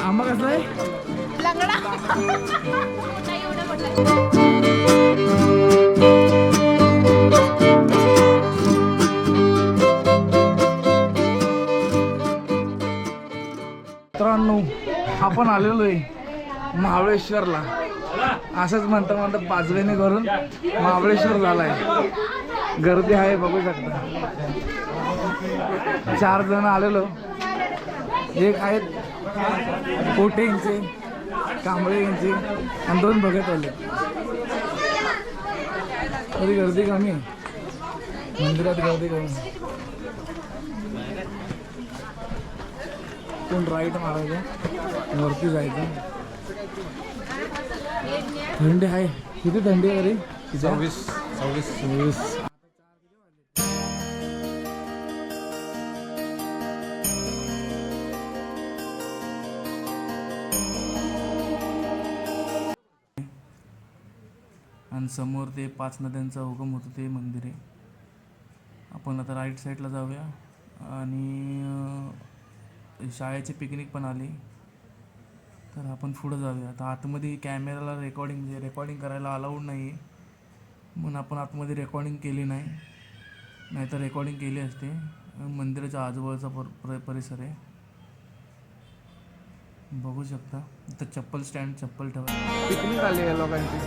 आंबा कसला आहे? लंगडा. मित्रांनो, आपण आलेलो आहे महाबळेश्वरला. असंच म्हणता म्हणता पाचगणी करून महाबळेश्वर झालाय. गर्दी आहे बघू शकता. 4 जण आलेलो. एक आहेत कोठे यांचे, कांबळे यांचे आणि 2 बघत आले. तरी गर्दी कमी आहे मंदिरात. गर्दी कमी. कोण राईट मारायचं, वरती जायचं. थंडी आहे. किती थंडी आहे तरी? 26. आणि समोर ते 5 नद्यांचा उगम होतो ते मंदिर आहे. आपण आता राईट साईडला जाऊया. आणि शाळेची पिकनिक पण आली तर आपण पुढं जाऊया. आता आतमध्ये कॅमेराला रेकॉर्डिंग करायला अलाउड नाही आहे म्हणून आपण आतमध्ये रेकॉर्डिंग केली नाही. नाहीतर रेकॉर्डिंग केली असते. मंदिराच्या आजूबाजूचा परिसर आहे बघू शकता. इथं चप्पल स्टँड, चप्पल ठेवा. पिकनिक आली आहे लोकांची.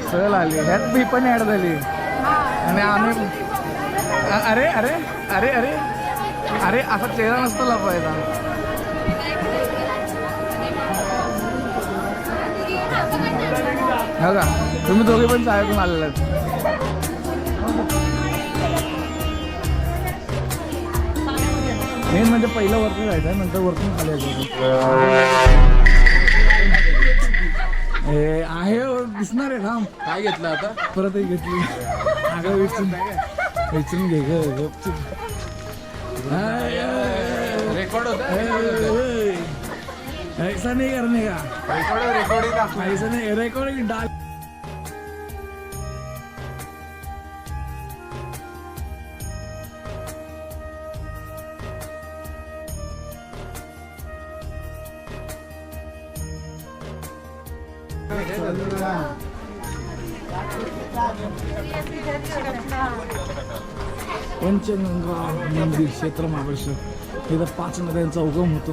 सहल आली. ह्यात मी पण ॲड झाली. आणि आम्ही अरे अरे अरे अरे अरे असा चेहरा नसतो लपवायचा. हो का? तुम्ही दोघे पण शाळेतून आलेले आहेत. मेन म्हणजे पहिलं वरती जायचं, नंतर वरतून खाली यायचं. आहे दिसणार आहे. थांब, काय घेतलं आता? परत एक घेतली. अगं विचारून घे ग. रेकॉर्ड होता. ऐसा नाही करणे का? रेकॉर्डिंग ऐसा नाही. रेकॉर्डिंग डाल. पंचगंगा मंदिर क्षेत्र महाबळेश्वर. इथं 5 नद्यांचा उगम होतो.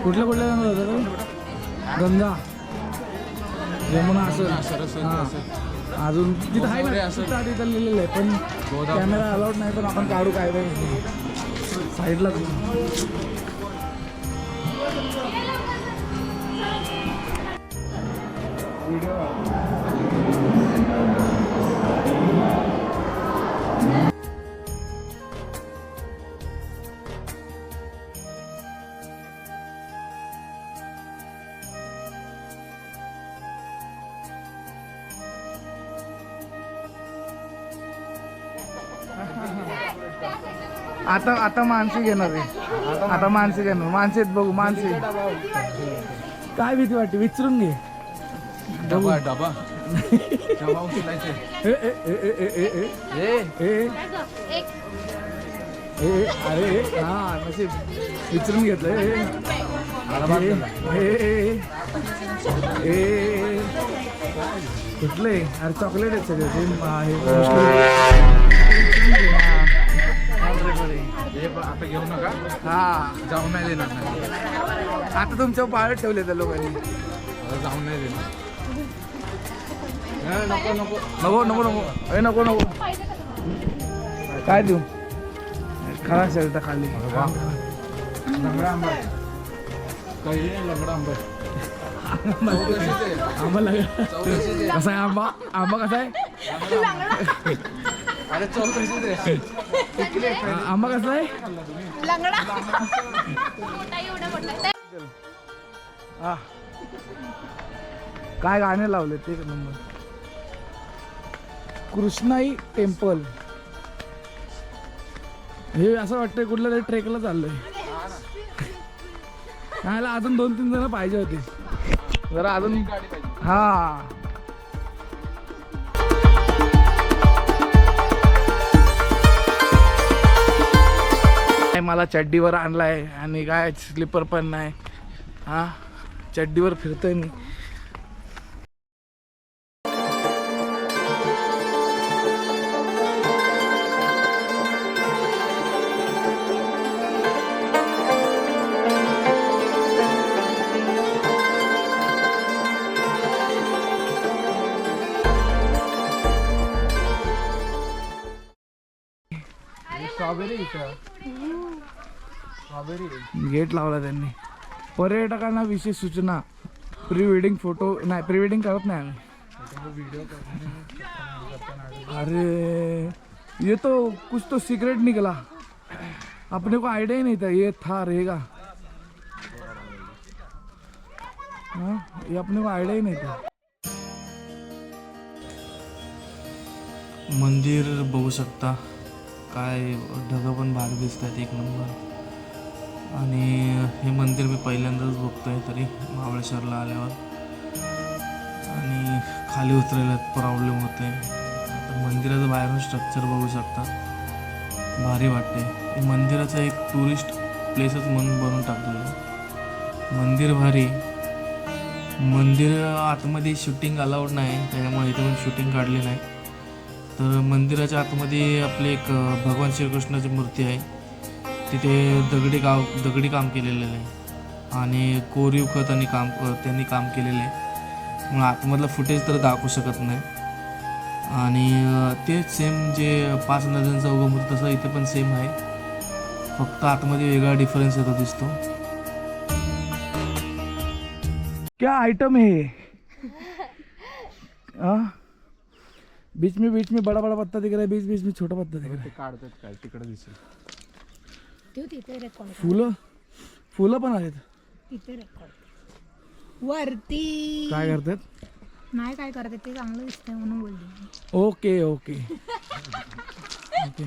कुठल्या कुठल्या नद्या होतात? गंगा, यमुना असं. अजून तिथं आहे ना, तिथं लिहिलेलं आहे पण कॅमेरा अलाउड नाही. पण आपण काढू काय साईडला. आता मानसी घेणार आहे. आता मानसी घेणार. मानसी बघू. मानसी काय भीती वाटते? विचारून घे. डबा डबा उचलायचे. अरे हा नशीब विचारून घेतलंय. कुठले? अरे चॉकलेट आहेत सगळे. आता घेऊ नका. हा जाऊन नाही देणार. आता तुमच्या पाळत ठेवले त्या लोकांनी. आता जाऊन नाही देणार. नको नको नको नको नको. अरे नको नको. काय देऊ? खरा असेल तर खाली. लंगडा आंबा. काही लंगडा आंबा. आंबा कसा आहे? आंबा कसा आहे? अरे आंबा कसला आहे? लंगडा. काय गाणे लावले ते नंबर. कृष्णाई टेम्पल. हे असं वाटतंय कुठल्या तरी ट्रेकला चाललंय. यायला अजून 2-3 जण पाहिजे होते जरा अजून. गाडी पाहिजे. हा मला चड्डीवर आणलाय आणि काय स्लीपर पण नाही. हा चड्डीवर फिरतोय मी. स्ट्रॉबेरी स्ट्रॉबेरी गेट लावला त्यांनी. पर्यटकांना विशेष सूचना, प्री वेडिंग फोटो नाही, प्री वेडिंग करत नाही आम्ही. व्हिडिओ अरे ये तो कुछ तो सीक्रेट निकला, अपने को आइडिया ही नहीं था ये था रहेगा. हाँ ये अपने को आइडिया ही नहीं था. मंदिर बघू शकता, काय ढगं पण भारी दिसतात एक नंबर. आणि हे मंदिर मी पहिल्यांदाच बघतोय तरी महाबळेश्वरला आल्यावर. आणि खाली उतरायला प्रॉब्लेम होते. मंदिराचं बाहेरून स्ट्रक्चर बघू शकता, भारी वाटते. हे मंदिराचं एक टुरिस्ट प्लेसच म्हणून बनवून टाकलं. मंदिर भारी. मंदिर आतमध्ये शूटिंग अलाउड नाही, त्याच्यामुळे इथे पण शूटिंग काढली नाही. तर मंदिराच्या आतमध्ये आपले एक भगवान श्रीकृष्णाची मूर्ती आहे. तिथे दगडी काम केलेलं आहे आणि कोरीव खताने त्यांनी काम केलेलं आहे. मग आतमधलं फुटेज तर दाखवू शकत नाही. आणि ते सेम जे 5 नद्यांचा उगम होतो तसं इथे पण सेम आहे, फक्त आतमध्ये वेगळा डिफरन्स येतो दिसतो. क्या आइटम है बीच में बड़ा बड़ा पत्ता दिख रहा है, बीच में छोटा पत्ता दिख रहा ते काढतात काय तिकडे दिसेल. है. फुलं पण आहेत. वरती काय करतात? नाही काय करतात ते चांगलं दिसतंय म्हणून बोलली. Okay okay okay.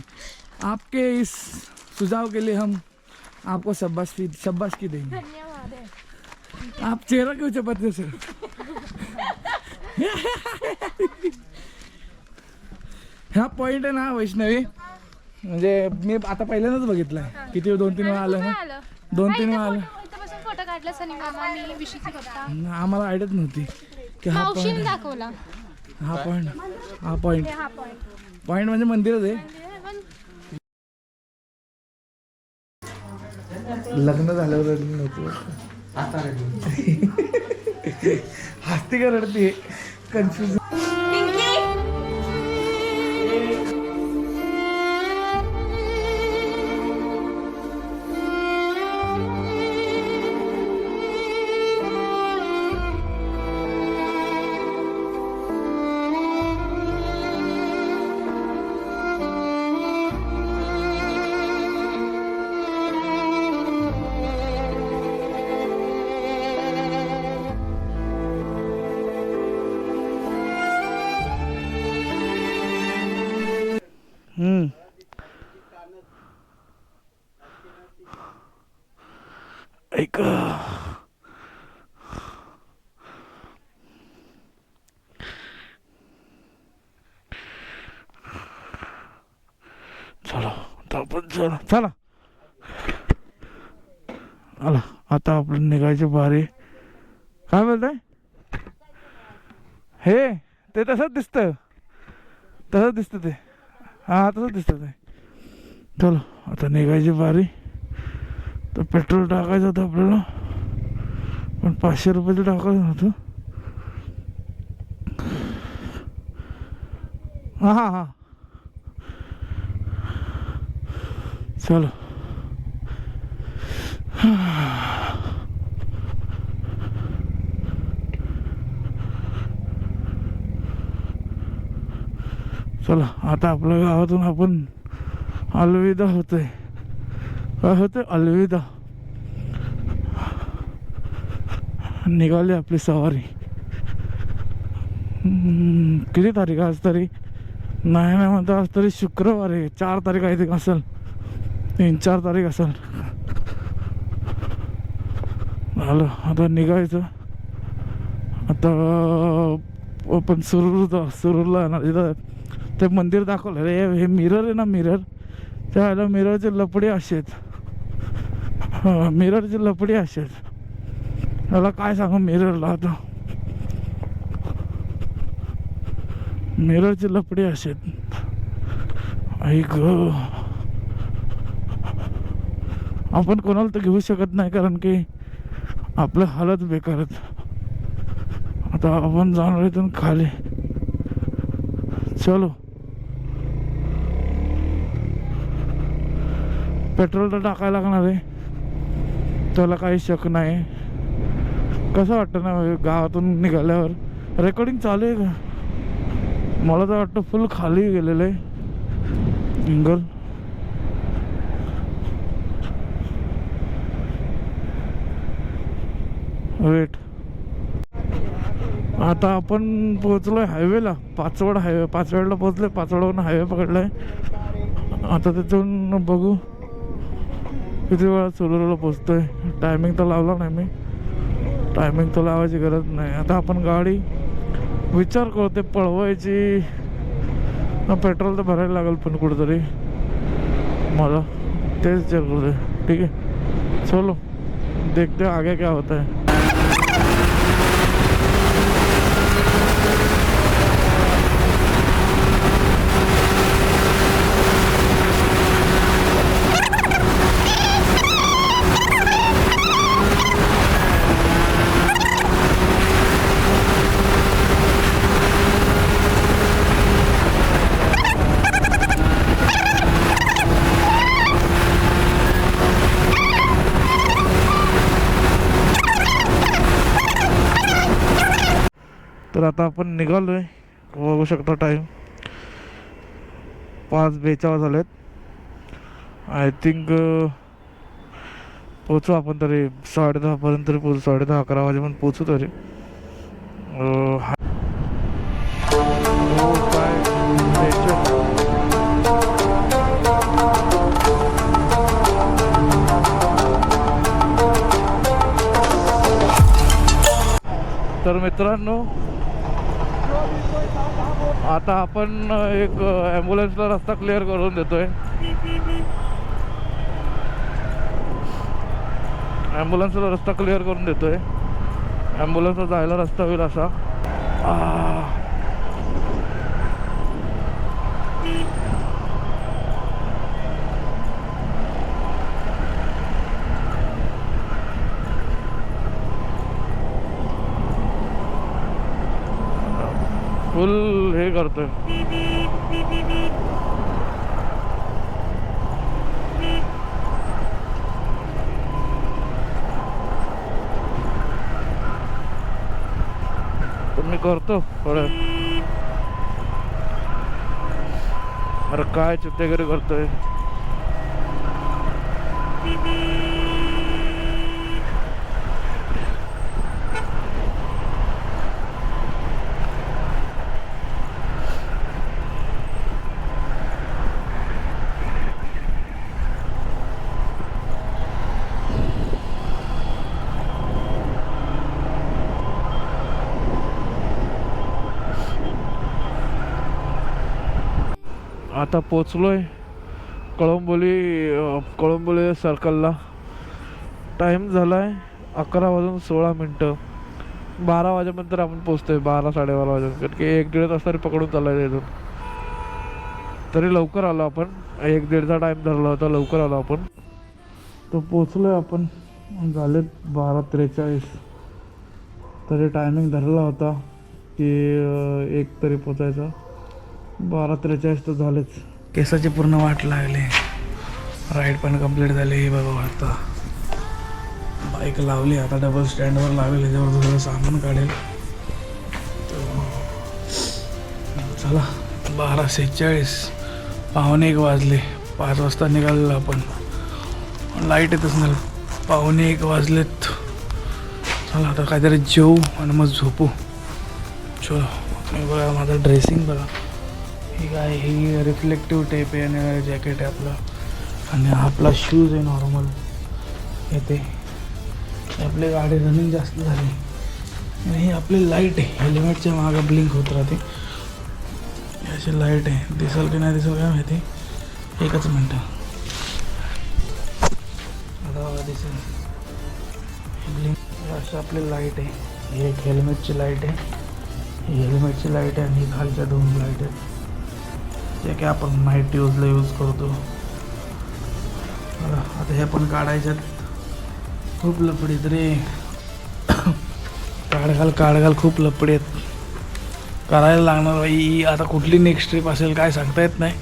आपके इस सुझाव के लिए हम आपको शाबाशी देंगे. आप चेहरा क्यों चपाते सर? हा पॉइंट आहे ना वैष्णवी, म्हणजे मी आता पहिल्यांदाच बघितलाय. किती 2-3 वेळा आलं ना, 2-3 वेळा आलं. फोटो काढला सनी मामा मी विशीची करता. आम्हाला आयडियाच नव्हती की हा मावशीने पॉइंट, दाखवला. हा पॉइंट हा पॉइंट पॉइंट म्हणजे मंदिरच आहे. लग्न झाल्यावर रडली नव्हती. हसती का रडते कन्फ्युज. एक चला चला आला. आता आपण निघायचे बारी. काय बोलताय? हे ते तसंच दिसतं ते. हा तसंच दिसतं ते. चलो आता निघायची बारी. तर पेट्रोल टाकायचं होतं आपल्याला, पण 500 रुपयाचं टाकायचं नव्हतं. हां चलो. चला आता आपल्या गावातून आपण अलविदा होतोय. काय होतं? अलविदा. निघाली आपली सवारी. किती तारीख आज तरी? नाही म्हणतो आज तरी शुक्रवार आहे. 4 तारीख आहे ते असेल, 3-4 तारीख असेल. झालं आता निघायचं. आता आपण सुरूरला ना तिथं ते मंदिर दाखवलं रे. हे मिरर आहे ना, मिरर त्याला मिररचे लपडे असे आहेत. मिररचे लपडे असे आहेत. त्याला काय सांगू मिररला आता. मिररचे लपडे असे आहेत. ऐक आपण कोणाला तर घेऊ शकत नाही कारण की आपलं हालत बेकार आहेत. आता आपण जाणार इथून खाली. चलो पेट्रोल तर टाकायला लागणार आहे, त्याला काही शक नाही. कसं वाटतं ना गावातून निघाल्यावर. रेकॉर्डिंग चालू आहे का? मला तर वाटतं फुल खाली गेलेलं आहे इंगल. वेट आता आपण पोहोचलोय हायवेला. पाचवड हायवे, पाचवडला पोहोचलोय. पाचवडवरून हायवे पकडलाय. आता तिथून बघू किती वेळा सुरूरला पोचतोय. टायमिंग तर लावला नाही मी, टायमिंग तर लावायची गरज नाही. आता आपण गाडी विचार करते पळवायची. पेट्रोल तर भरायला लागेल पण कुठेतरी मला, तेच विचार करते. ठीक आहे चलो देखते आगे क्या होता है. तर आता आपण निघालो आहे. बघू शकता टाईम 5:42 झालेत. आय थिंक पोचू आपण तरी 10:30 पर्यंत तरी पोचू. 10:30 11 वाजेपर्यंत पोचू तरी. तर मित्रांनो आता आपण एक ॲम्ब्युलन्सला रस्ता क्लिअर करून देतोय. ॲम्ब्युलन्सला रस्ता क्लिअर करून देतोय. ॲम्ब्युलन्सला जायला रस्ता होईल असा. फुल हे करतोय. मी करतो थोडं. अरे काय चित्तेगिरी करतोय. आता पोचलोय कळंबोली सर्कलला. टाईम झाला आहे 11:16. 12 वाजेपर्यंत आपण पोचतोय. 12 साडेबारा वाजेपर्यंत. कारण की 1-1.5 तास तरी पकडून चालायचं इथून. तरी लवकर आलो आपण. 1-1.5चा टाईम धरला होता, लवकर आलो आपण. तर पोचलोय आपण. झाले 12:43. तरी टायमिंग धरला होता की 1 तरी पोचायचा. 12:43 तर झालेच. केसाची पूर्ण वाट लागली. राईड पण कंप्लीट झाली. हे बघा आता बाईक लावली. आता डबल स्टँडवर लावेल. ह्याच्यावर थोडं सामान काढेल. चला 12:46. 1:15 वाजले. 5 वाजता निघालेलो आपण. लाईट येतच नाही. 1:15 वाजलेत. चला आता काहीतरी जेवू आणि मग झोपू. चलो बघा माझं ड्रेसिंग बघा. ही काय ही रिफ्लेक्टिव्ह टेप आहे आणि जॅकेट आहे आपलं. आणि आपला शूज आहे नॉर्मल. येते आपली गाडी रनिंग जास्त झाली आणि ही आपली लाईट आहे, हेल्मेटच्या मागं ब्लिंक होत राहते. ही अशी लाईट आहे, दिसल की नाही दिसल काय माहिती. एकच मिनटं, आता बघा दिसेल ब्लिंक. अशी आपली लाईट आहे. ही एक हेल्मेटची लाईट आहे, ही हेल्मेटची लाईट आहे आणि ही खालच्या 2 लाईट आहेत जे की आपण नाईट यूजला यूज करतो. आता हे पण काढायच्यात. खूप लपडीत रे, काढघाल खूप लपडी आहेत. करायला लागणार बाई. आता कुठली नेक्स्ट ट्रिप असेल काय सांगता येत नाही.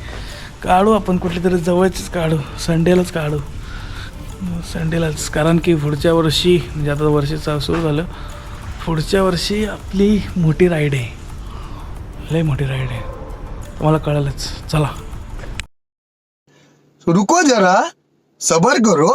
काढू आपण कुठली तरी जवळचीच काढू, संडेलाच काढू, संडेलाच. कारण की पुढच्या वर्षी म्हणजे आता वर्षी सुरू झालं, पुढच्या वर्षी आपली मोठी राईड आहे, लय मोठी राईड आहे, तुम्हाला कळेलच. चला रुको जरा, सबर करो.